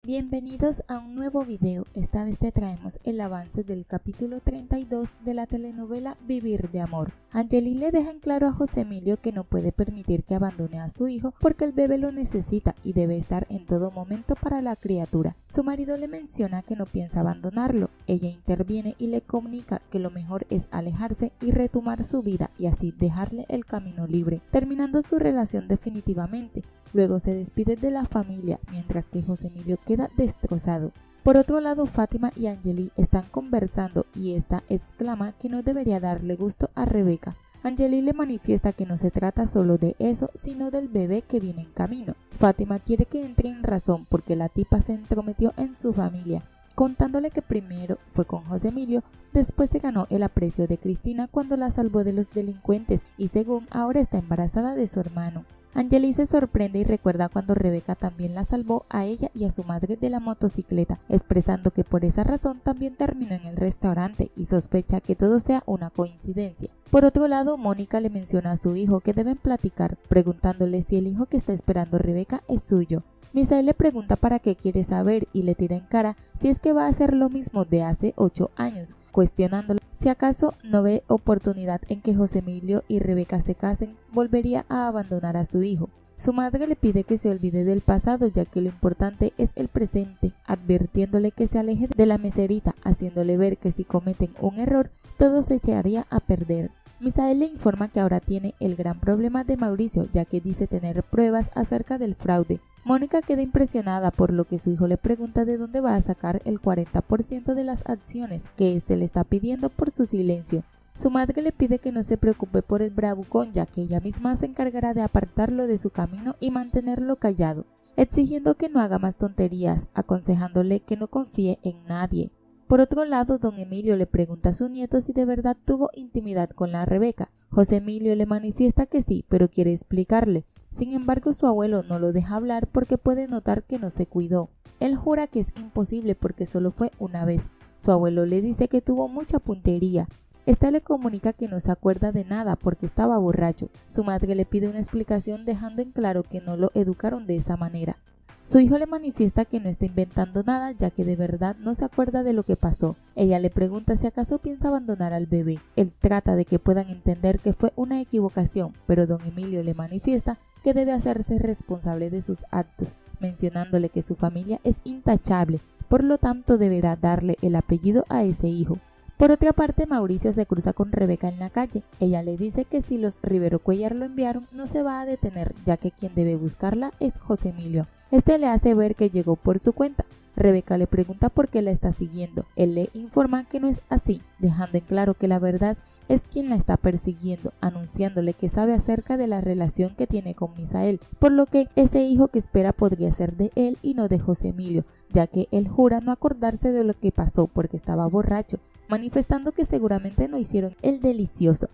Bienvenidos a un nuevo video. Esta vez te traemos el avance del capítulo 32 de la telenovela Vivir de Amor. Angeli le deja en claro a José Emilio que no puede permitir que abandone a su hijo porque el bebé lo necesita y debe estar en todo momento para la criatura. Su marido le menciona que no piensa abandonarlo. Ella interviene y le comunica que lo mejor es alejarse y retomar su vida y así dejarle el camino libre, terminando su relación definitivamente. Luego se despide de la familia, mientras que José Emilio queda destrozado. Por otro lado, Fátima y Angeli están conversando y esta exclama que no debería darle gusto a Rebeca. Angeli le manifiesta que no se trata solo de eso, sino del bebé que viene en camino. Fátima quiere que entre en razón porque la tipa se entrometió en su familia, contándole que primero fue con José Emilio, después se ganó el aprecio de Cristina cuando la salvó de los delincuentes y según ahora está embarazada de su hermano. Angeli se sorprende y recuerda cuando Rebeca también la salvó a ella y a su madre de la motocicleta, expresando que por esa razón también terminó en el restaurante y sospecha que todo sea una coincidencia. Por otro lado, Mónica le menciona a su hijo que deben platicar, preguntándole si el hijo que está esperando Rebeca es suyo. Misael le pregunta para qué quiere saber y le tira en cara si es que va a hacer lo mismo de hace 8 años, cuestionándolo si acaso no ve oportunidad en que José Emilio y Rebeca se casen, volvería a abandonar a su hijo. Su madre le pide que se olvide del pasado ya que lo importante es el presente, advirtiéndole que se aleje de la meserita, haciéndole ver que si cometen un error, todo se echaría a perder. Misael le informa que ahora tiene el gran problema de Mauricio, ya que dice tener pruebas acerca del fraude. Mónica queda impresionada por lo que su hijo le pregunta de dónde va a sacar el 40% de las acciones que éste le está pidiendo por su silencio. Su madre le pide que no se preocupe por el bravucón, ya que ella misma se encargará de apartarlo de su camino y mantenerlo callado, exigiendo que no haga más tonterías, aconsejándole que no confíe en nadie. Por otro lado, don Emilio le pregunta a su nieto si de verdad tuvo intimidad con la Rebeca. José Emilio le manifiesta que sí, pero quiere explicarle. Sin embargo, su abuelo no lo deja hablar porque puede notar que no se cuidó. Él jura que es imposible porque solo fue una vez. Su abuelo le dice que tuvo mucha puntería. Esta le comunica que no se acuerda de nada porque estaba borracho. Su madre le pide una explicación dejando en claro que no lo educaron de esa manera. Su hijo le manifiesta que no está inventando nada ya que de verdad no se acuerda de lo que pasó. Ella le pregunta si acaso piensa abandonar al bebé. Él trata de que puedan entender que fue una equivocación, pero don Emilio le manifiesta que debe hacerse responsable de sus actos, mencionándole que su familia es intachable, por lo tanto deberá darle el apellido a ese hijo. Por otra parte, Mauricio se cruza con Rebeca en la calle. Ella le dice que si los Rivero Cuéllar lo enviaron, no se va a detener, ya que quien debe buscarla es José Emilio. Este le hace ver que llegó por su cuenta. Rebeca le pregunta por qué la está siguiendo. Él le informa que no es así, dejando en claro que la verdad es quien la está persiguiendo, anunciándole que sabe acerca de la relación que tiene con Misael, por lo que ese hijo que espera podría ser de él y no de José Emilio, ya que él jura no acordarse de lo que pasó porque estaba borracho, manifestando que seguramente no hicieron el delicioso.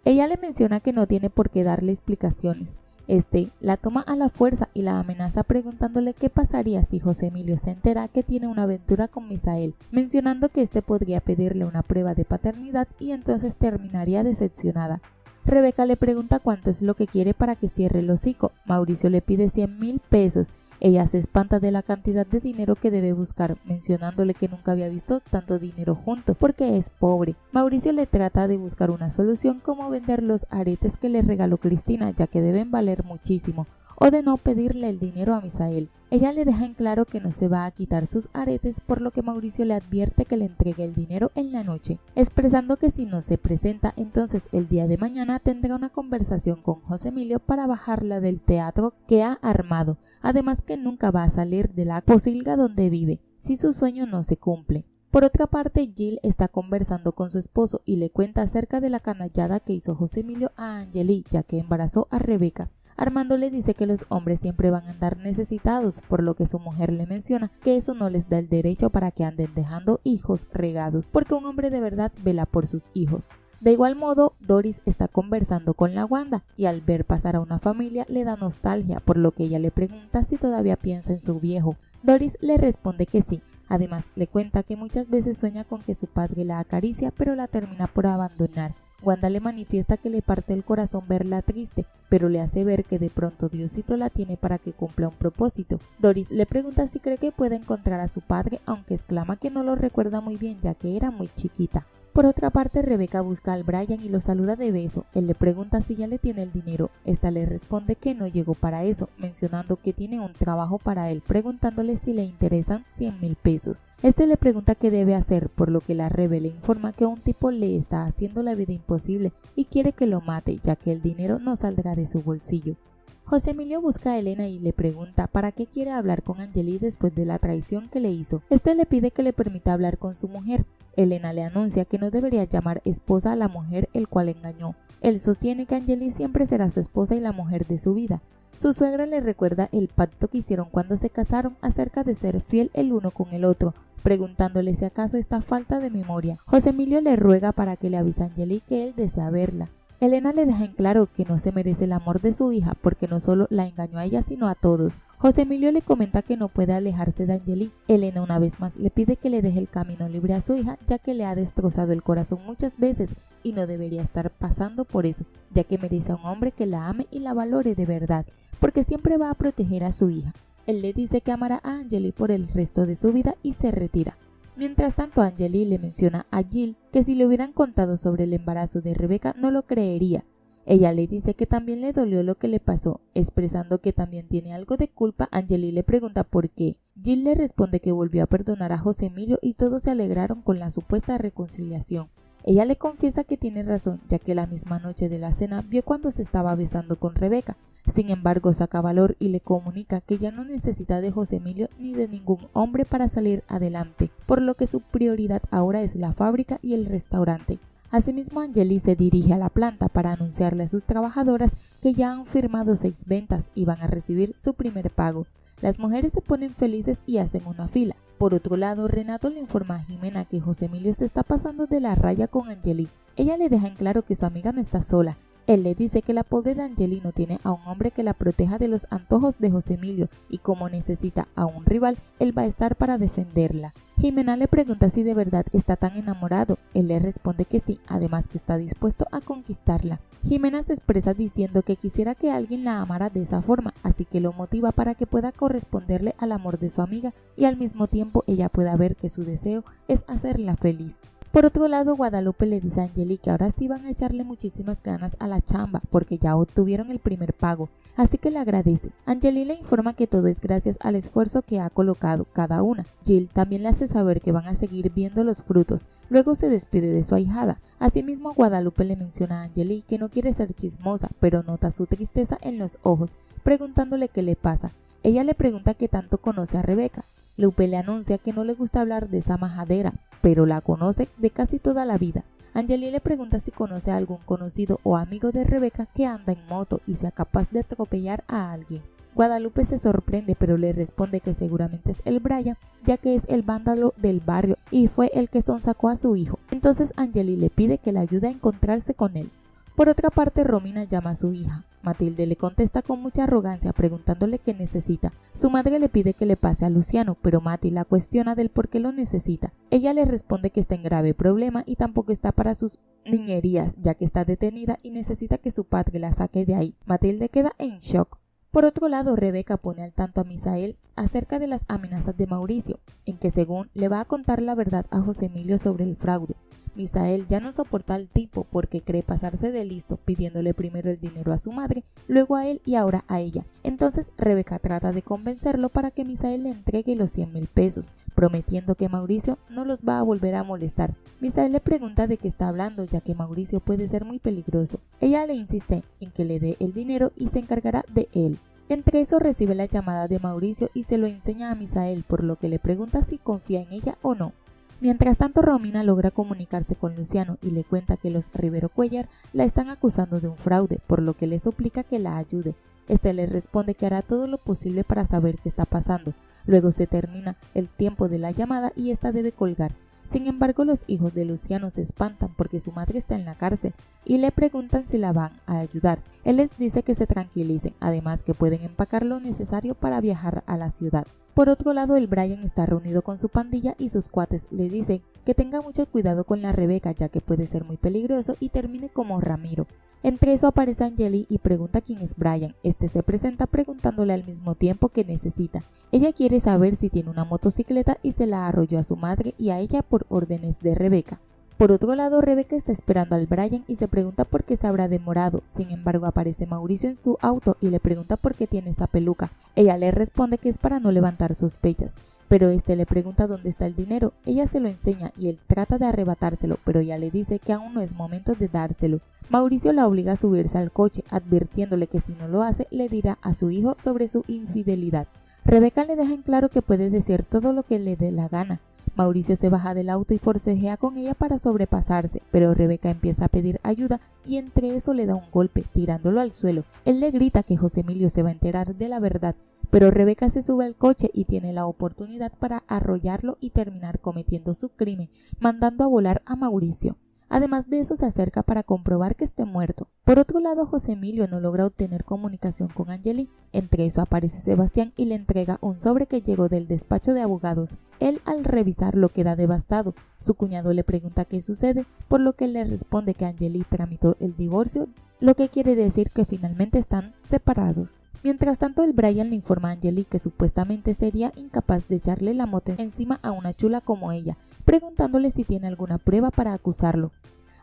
Ella le menciona que no tiene por qué darle explicaciones. Este la toma a la fuerza y la amenaza preguntándole qué pasaría si José Emilio se entera que tiene una aventura con Misael, mencionando que este podría pedirle una prueba de paternidad y entonces terminaría decepcionada. Rebeca le pregunta cuánto es lo que quiere para que cierre el hocico. Mauricio le pide 100,000 pesos. Ella se espanta de la cantidad de dinero que debe buscar, mencionándole que nunca había visto tanto dinero junto porque es pobre. Mauricio le trata de buscar una solución como vender los aretes que le regaló Cristina, ya que deben valer muchísimo, o de no pedirle el dinero a Misael. Ella le deja en claro que no se va a quitar sus aretes, por lo que Mauricio le advierte que le entregue el dinero en la noche, expresando que si no se presenta, entonces el día de mañana tendrá una conversación con José Emilio para bajarla del teatro que ha armado, además que nunca va a salir de la posilga donde vive, si su sueño no se cumple. Por otra parte, Jill está conversando con su esposo y le cuenta acerca de la canallada que hizo José Emilio a Angeli, ya que embarazó a Rebeca. Armando le dice que los hombres siempre van a andar necesitados, por lo que su mujer le menciona que eso no les da el derecho para que anden dejando hijos regados, porque un hombre de verdad vela por sus hijos. De igual modo, Doris está conversando con la Wanda y al ver pasar a una familia le da nostalgia, por lo que ella le pregunta si todavía piensa en su viejo. Doris le responde que sí. Además, le cuenta que muchas veces sueña con que su padre la acaricia, pero la termina por abandonar. Wanda le manifiesta que le parte el corazón verla triste, pero le hace ver que de pronto Diosito la tiene para que cumpla un propósito. Doris le pregunta si cree que puede encontrar a su padre, aunque exclama que no lo recuerda muy bien ya que era muy chiquita. Por otra parte, Rebecca busca al Brian y lo saluda de beso. Él le pregunta si ya le tiene el dinero. Esta le responde que no llegó para eso, mencionando que tiene un trabajo para él, preguntándole si le interesan 100,000 pesos. Este le pregunta qué debe hacer, por lo que la Rebe le informa que un tipo le está haciendo la vida imposible y quiere que lo mate, ya que el dinero no saldrá de su bolsillo. José Emilio busca a Elena y le pregunta para qué quiere hablar con Angeli después de la traición que le hizo. Este le pide que le permita hablar con su mujer. Elena le anuncia que no debería llamar esposa a la mujer el cual engañó. Él sostiene que Angeli siempre será su esposa y la mujer de su vida. Su suegra le recuerda el pacto que hicieron cuando se casaron acerca de ser fiel el uno con el otro, preguntándole si acaso está falta de memoria. José Emilio le ruega para que le avise a Angeli que él desea verla. Elena le deja en claro que no se merece el amor de su hija porque no solo la engañó a ella sino a todos. José Emilio le comenta que no puede alejarse de Angeli. Elena una vez más le pide que le deje el camino libre a su hija ya que le ha destrozado el corazón muchas veces y no debería estar pasando por eso, ya que merece a un hombre que la ame y la valore de verdad, porque siempre va a proteger a su hija. Él le dice que amará a Angeli por el resto de su vida y se retira. Mientras tanto, Angeli le menciona a Jill que si le hubieran contado sobre el embarazo de Rebecca no lo creería. Ella le dice que también le dolió lo que le pasó, expresando que también tiene algo de culpa. Angeli le pregunta por qué. Jill le responde que volvió a perdonar a José Emilio y todos se alegraron con la supuesta reconciliación. Ella le confiesa que tiene razón, ya que la misma noche de la cena vio cuando se estaba besando con Rebecca. Sin embargo, saca valor y le comunica que ya no necesita de José Emilio ni de ningún hombre para salir adelante, por lo que su prioridad ahora es la fábrica y el restaurante. Asimismo, Angeli se dirige a la planta para anunciarle a sus trabajadoras que ya han firmado 6 ventas y van a recibir su primer pago. Las mujeres se ponen felices y hacen una fila. Por otro lado, Renato le informa a Jimena que José Emilio se está pasando de la raya con Angeli. Ella le deja en claro que su amiga no está sola. Él le dice que la pobre de Angeli no tiene a un hombre que la proteja de los antojos de José Emilio y como necesita a un rival, él va a estar para defenderla. Jimena le pregunta si de verdad está tan enamorado. Él le responde que sí, además que está dispuesto a conquistarla. Jimena se expresa diciendo que quisiera que alguien la amara de esa forma, así que lo motiva para que pueda corresponderle al amor de su amiga y al mismo tiempo ella pueda ver que su deseo es hacerla feliz. Por otro lado, Guadalupe le dice a Angeli que ahora sí van a echarle muchísimas ganas a la chamba porque ya obtuvieron el primer pago, así que le agradece. Angeli le informa que todo es gracias al esfuerzo que ha colocado cada una. Jill también le hace saber que van a seguir viendo los frutos, luego se despide de su ahijada. Asimismo, Guadalupe le menciona a Angeli que no quiere ser chismosa, pero nota su tristeza en los ojos, preguntándole qué le pasa. Ella le pregunta qué tanto conoce a Rebecca. Lupe le anuncia que no le gusta hablar de esa majadera, pero la conoce de casi toda la vida. Angeli le pregunta si conoce a algún conocido o amigo de Rebecca que anda en moto y sea capaz de atropellar a alguien. Guadalupe se sorprende, pero le responde que seguramente es el Brian, ya que es el vándalo del barrio y fue el que sonsacó a su hijo. Entonces Angeli le pide que le ayude a encontrarse con él. Por otra parte, Romina llama a su hija. Matilde le contesta con mucha arrogancia preguntándole qué necesita. Su madre le pide que le pase a Luciano, pero Mati la cuestiona del por qué lo necesita. Ella le responde que está en grave problema y tampoco está para sus niñerías, ya que está detenida y necesita que su padre la saque de ahí. Matilde queda en shock. Por otro lado, Rebecca pone al tanto a Misael acerca de las amenazas de Mauricio, en que según le va a contar la verdad a José Emilio sobre el fraude. Misael ya no soporta al tipo porque cree pasarse de listo pidiéndole primero el dinero a su madre, luego a él y ahora a ella. Entonces Rebecca trata de convencerlo para que Misael le entregue los 100,000 pesos, prometiendo que Mauricio no los va a volver a molestar. Misael le pregunta de qué está hablando, ya que Mauricio puede ser muy peligroso. Ella le insiste en que le dé el dinero y se encargará de él. Entre eso recibe la llamada de Mauricio y se lo enseña a Misael, por lo que le pregunta si confía en ella o no. Mientras tanto, Romina logra comunicarse con Luciano y le cuenta que los Rivero Cuellar la están acusando de un fraude, por lo que le suplica que la ayude. Este le responde que hará todo lo posible para saber qué está pasando. Luego se termina el tiempo de la llamada y esta debe colgar. Sin embargo, los hijos de Luciano se espantan porque su madre está en la cárcel y le preguntan si la van a ayudar. Él les dice que se tranquilicen, además que pueden empacar lo necesario para viajar a la ciudad. Por otro lado, el Brian está reunido con su pandilla y sus cuates le dicen que tenga mucho cuidado con la Rebecca, ya que puede ser muy peligroso y termine como Ramiro. Entre eso aparece Angeli y pregunta quién es Brian. Este se presenta preguntándole al mismo tiempo que necesita. Ella quiere saber si tiene una motocicleta y se la arrolló a su madre y a ella por órdenes de Rebecca. Por otro lado, Rebecca está esperando al Brian y se pregunta por qué se habrá demorado. Sin embargo, aparece Mauricio en su auto y le pregunta por qué tiene esa peluca. Ella le responde que es para no levantar sospechas, pero este le pregunta dónde está el dinero. Ella se lo enseña y él trata de arrebatárselo, pero ella le dice que aún no es momento de dárselo. Mauricio la obliga a subirse al coche, advirtiéndole que si no lo hace, le dirá a su hijo sobre su infidelidad. Rebecca le deja en claro que puede decir todo lo que le dé la gana. Mauricio se baja del auto y forcejea con ella para sobrepasarse, pero Rebecca empieza a pedir ayuda y entre eso le da un golpe, tirándolo al suelo. Él le grita que José Emilio se va a enterar de la verdad, pero Rebecca se sube al coche y tiene la oportunidad para arrollarlo y terminar cometiendo su crimen, mandando a volar a Mauricio. Además de eso, se acerca para comprobar que esté muerto. Por otro lado, José Emilio no logra obtener comunicación con Angeli. Entre eso aparece Sebastián y le entrega un sobre que llegó del despacho de abogados. Él, al revisarlo, queda devastado. Su cuñado le pregunta qué sucede, por lo que él le responde que Angeli tramitó el divorcio, lo que quiere decir que finalmente están separados. Mientras tanto, el Brian le informa a Angeli que supuestamente sería incapaz de echarle la moto encima a una chula como ella, preguntándole si tiene alguna prueba para acusarlo.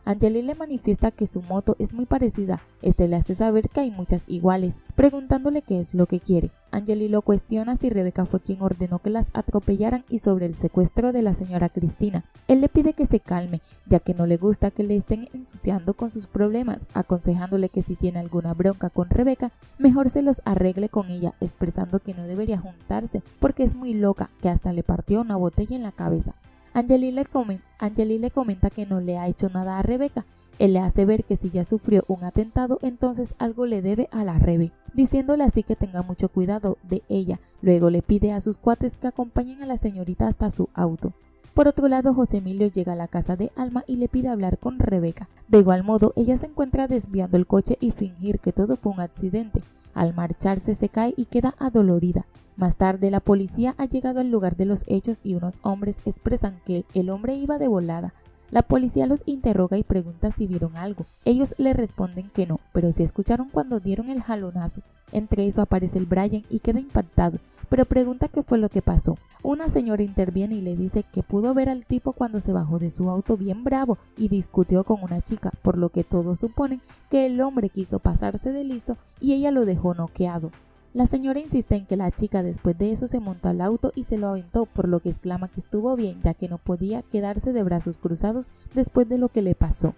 Angeli le manifiesta que su moto es muy parecida. Este le hace saber que hay muchas iguales, preguntándole qué es lo que quiere. Angeli lo cuestiona si Rebecca fue quien ordenó que las atropellaran y sobre el secuestro de la señora Cristina. Él le pide que se calme, ya que no le gusta que le estén ensuciando con sus problemas, aconsejándole que si tiene alguna bronca con Rebecca, mejor se los arregle con ella, expresando que no debería juntarse porque es muy loca, que hasta le partió una botella en la cabeza. Angeli le comenta que no le ha hecho nada a Rebecca. Él le hace ver que si ya sufrió un atentado, entonces algo le debe a la Rebe, diciéndole así que tenga mucho cuidado de ella. Luego le pide a sus cuates que acompañen a la señorita hasta su auto. Por otro lado, José Emilio llega a la casa de Alma y le pide hablar con Rebecca. De igual modo, ella se encuentra desviando el coche y fingir que todo fue un accidente. Al marcharse se cae y queda adolorida. Más tarde, la policía ha llegado al lugar de los hechos y unos hombres expresan que el hombre iba de volada. La policía los interroga y pregunta si vieron algo. Ellos le responden que no, pero sí escucharon cuando dieron el jalonazo. Entre eso aparece el Brian y queda impactado, pero pregunta qué fue lo que pasó. Una señora interviene y le dice que pudo ver al tipo cuando se bajó de su auto bien bravo y discutió con una chica, por lo que todos suponen que el hombre quiso pasarse de listo y ella lo dejó noqueado. La señora insiste en que la chica después de eso se montó al auto y se lo aventó, por lo que exclama que estuvo bien, ya que no podía quedarse de brazos cruzados después de lo que le pasó.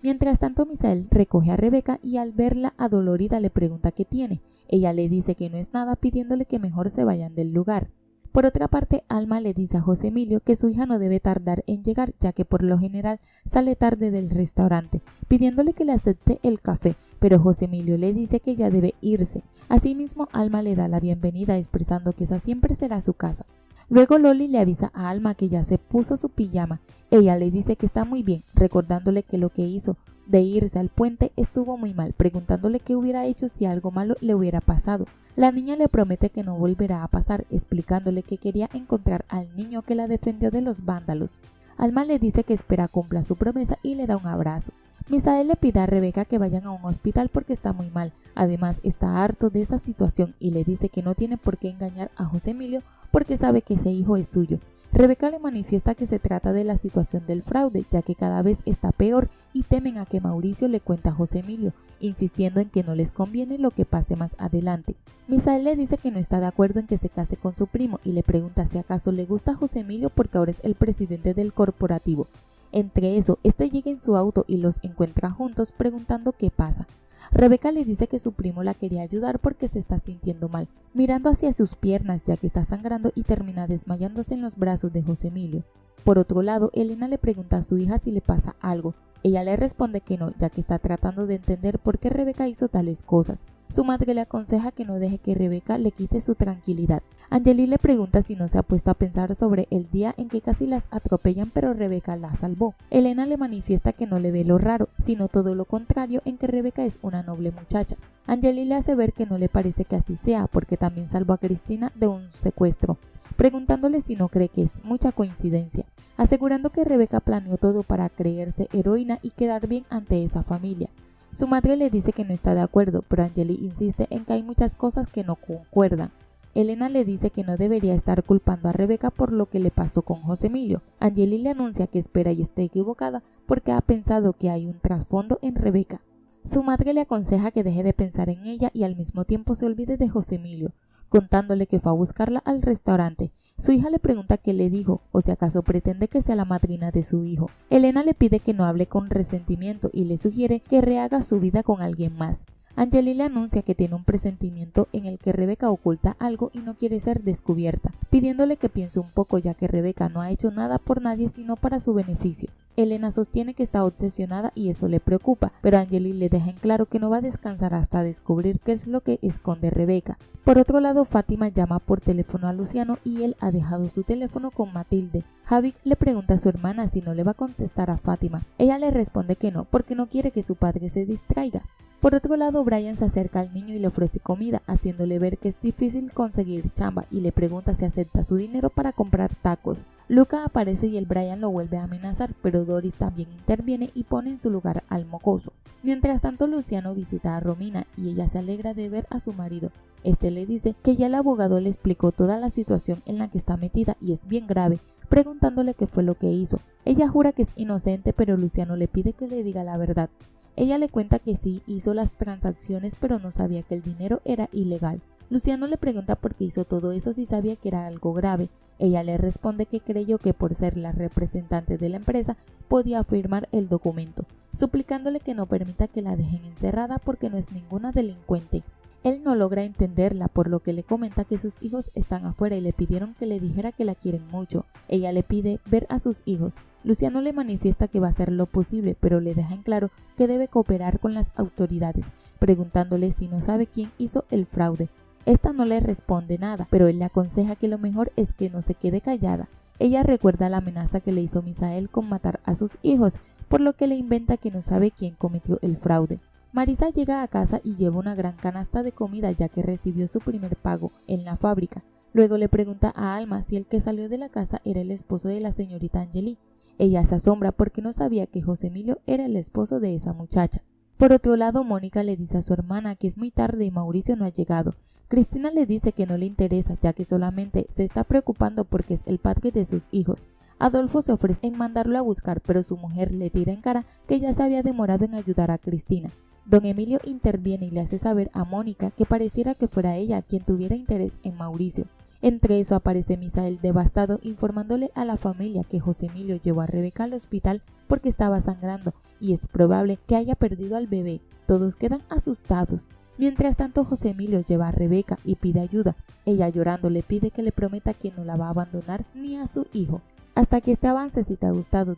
Mientras tanto, Misael recoge a Rebecca y al verla adolorida le pregunta qué tiene. Ella le dice que no es nada, pidiéndole que mejor se vayan del lugar. Por otra parte, Alma le dice a José Emilio que su hija no debe tardar en llegar, ya que por lo general sale tarde del restaurante, pidiéndole que le acepte el café, pero José Emilio le dice que ya debe irse. Asimismo, Alma le da la bienvenida, expresando que esa siempre será su casa. Luego Loli le avisa a Alma que ya se puso su pijama. Ella le dice que está muy bien, recordándole que lo que hizo de irse al puente estuvo muy mal, preguntándole qué hubiera hecho si algo malo le hubiera pasado. La niña le promete que no volverá a pasar, explicándole que quería encontrar al niño que la defendió de los vándalos. Alma le dice que espera cumpla su promesa y le da un abrazo. Misael le pide a Rebecca que vayan a un hospital porque está muy mal. Además, está harto de esa situación y le dice que no tiene por qué engañar a José Emilio porque sabe que ese hijo es suyo. Rebecca le manifiesta que se trata de la situación del fraude, ya que cada vez está peor y temen a que Mauricio le cuente a José Emilio, insistiendo en que no les conviene lo que pase más adelante. Misael le dice que no está de acuerdo en que se case con su primo y le pregunta si acaso le gusta a José Emilio porque ahora es el presidente del corporativo. Entre eso, este llega en su auto y los encuentra juntos preguntando qué pasa. Rebecca le dice que su primo la quería ayudar porque se está sintiendo mal, mirando hacia sus piernas ya que está sangrando y termina desmayándose en los brazos de José Emilio. Por otro lado, Elena le pregunta a su hija si le pasa algo. Ella le responde que no, ya que está tratando de entender por qué Rebecca hizo tales cosas. Su madre le aconseja que no deje que Rebecca le quite su tranquilidad. Angeli le pregunta si no se ha puesto a pensar sobre el día en que casi las atropellan, pero Rebecca la salvó. Elena le manifiesta que no le ve lo raro, sino todo lo contrario, en que Rebecca es una noble muchacha. Angeli le hace ver que no le parece que así sea, porque también salvó a Cristina de un secuestro. preguntándole si no cree que es mucha coincidencia, asegurando que Rebeca planeó todo para creerse heroína y quedar bien ante esa familia. Su madre le dice que no está de acuerdo, pero Angeli insiste en que hay muchas cosas que no concuerdan. Elena le dice que no debería estar culpando a Rebeca por lo que le pasó con José Emilio. Angeli le anuncia que espera y está equivocada porque ha pensado que hay un trasfondo en Rebeca. Su madre le aconseja que deje de pensar en ella y al mismo tiempo se olvide de José Emilio, contándole que fue a buscarla al restaurante. Su hija le pregunta qué le dijo o si acaso pretende que sea la madrina de su hijo. Elena le pide que no hable con resentimiento y le sugiere que rehaga su vida con alguien más. Angeli le anuncia que tiene un presentimiento en el que Rebeca oculta algo y no quiere ser descubierta, pidiéndole que piense un poco ya que Rebeca no ha hecho nada por nadie sino para su beneficio. Elena sostiene que está obsesionada y eso le preocupa, pero Angeli le deja en claro que no va a descansar hasta descubrir qué es lo que esconde Rebeca. Por otro lado, Fátima llama por teléfono a Luciano y él ha dejado su teléfono con Matilde. Javi le pregunta a su hermana si no le va a contestar a Fátima. Ella le responde que no, porque no quiere que su padre se distraiga. Por otro lado, Brian se acerca al niño y le ofrece comida, haciéndole ver que es difícil conseguir chamba y le pregunta si acepta su dinero para comprar tacos. Luca aparece y el Brian lo vuelve a amenazar, pero Doris también interviene y pone en su lugar al mocoso. Mientras tanto, Luciano visita a Romina y ella se alegra de ver a su marido. Este le dice que ya el abogado le explicó toda la situación en la que está metida y es bien grave, preguntándole qué fue lo que hizo. Ella jura que es inocente, pero Luciano le pide que le diga la verdad. Ella le cuenta que sí hizo las transacciones, pero no sabía que el dinero era ilegal. Luciano le pregunta por qué hizo todo eso si sabía que era algo grave. Ella le responde que creyó que por ser la representante de la empresa podía firmar el documento, suplicándole que no permita que la dejen encerrada porque no es ninguna delincuente. Él no logra entenderla, por lo que le comenta que sus hijos están afuera y le pidieron que le dijera que la quieren mucho. Ella le pide ver a sus hijos. Luciano le manifiesta que va a hacer lo posible, pero le deja en claro que debe cooperar con las autoridades, preguntándole si no sabe quién hizo el fraude. Esta no le responde nada, pero él le aconseja que lo mejor es que no se quede callada. Ella recuerda la amenaza que le hizo Misael con matar a sus hijos, por lo que le inventa que no sabe quién cometió el fraude. Marisa llega a casa y lleva una gran canasta de comida ya que recibió su primer pago en la fábrica. Luego le pregunta a Alma si el que salió de la casa era el esposo de la señorita Angeli. Ella se asombra porque no sabía que José Emilio era el esposo de esa muchacha. Por otro lado, Mónica le dice a su hermana que es muy tarde y Mauricio no ha llegado. Cristina le dice que no le interesa ya que solamente se está preocupando porque es el padre de sus hijos. Adolfo se ofrece en mandarlo a buscar, pero su mujer le tira en cara que ya se había demorado en ayudar a Cristina. Don Emilio interviene y le hace saber a Mónica que pareciera que fuera ella quien tuviera interés en Mauricio. Entre eso aparece Misael devastado informándole a la familia que José Emilio llevó a Rebeca al hospital porque estaba sangrando y es probable que haya perdido al bebé. Todos quedan asustados. Mientras tanto, José Emilio lleva a Rebeca y pide ayuda. Ella llorando le pide que le prometa que no la va a abandonar ni a su hijo. Hasta que este avance, si te ha gustado,